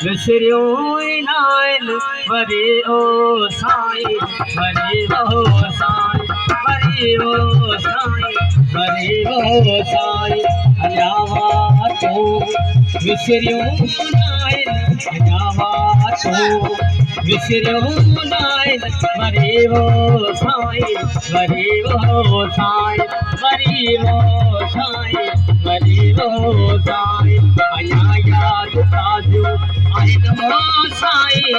विसरियो nine वरी ओ साईं वरी ओ साईं वरी ओ साईं वरी ओ साईं अञावा तूं विसरियो नाइन अञावा तूं विसरियो नाइन वरी ओ साईं वरी ओ साईं वरी ओ साईं वरी ओ साईं अञा याद ताज़ियूं आहिनि ओ साईं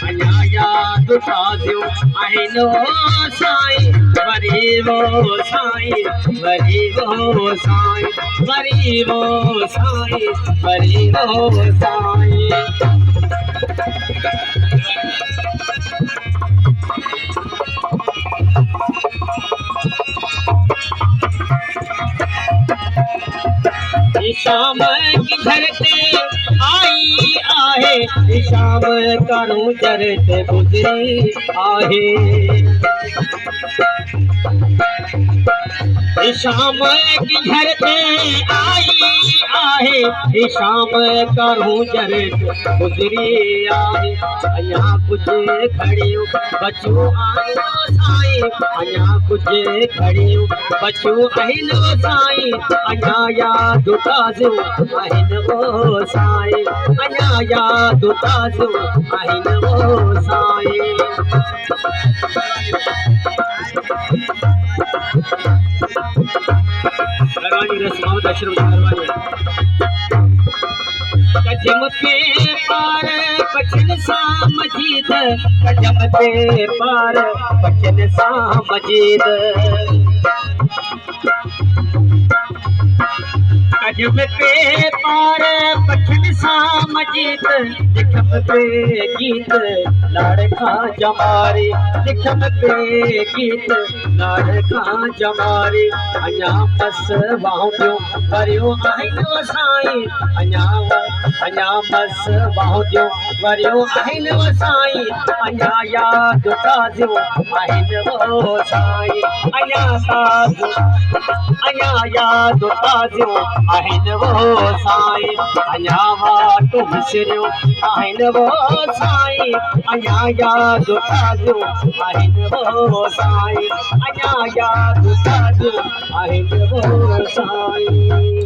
अञा याद ताज़ियूं आहिनि ओ साईं वरी ओ साईं वरी ओ साईं वरी ओ साईं वरी ओ साईं शाम की धरती आई आहे शाम करूं जरत गुजरी आहे शाम की धरती आई आहे शाम करूं जरत गुजरी आहे अञा कुछ खड़ियूं बचूं आहिनि साईं अञा कुछ खड़ियूं बचूं आहिनि साईं अञा याद ताज़ियूं आहिनि ओ साईं अञा याद ताज़ियूं आहिनि ओ साईं लगानी रस्माओं दर्शन करवाने कजम पे पार बचन सा मजीद कजम पे पार बचन सा मजीद कजम पे पार बचन सा मजीद लिखम पे गीत लाड़का जमारी लिखम पे गीत लाड़का जमारी अञा बस वाहुदियूं वरियूं आहिनि साईं अञा बस वाहुदियूं वरियूं आहिनि साईं अञा याद ताज़ियूं आहिनि ओ साईं अञा याद ताज़ियूं आहिनि ओ साईं अञा वाट विसरियूं आहिनि ओ साईं अञा याद ताज़ियूं आहिनि ओ साईं अञा याद ताज़ियूं आहिनि ओ साईं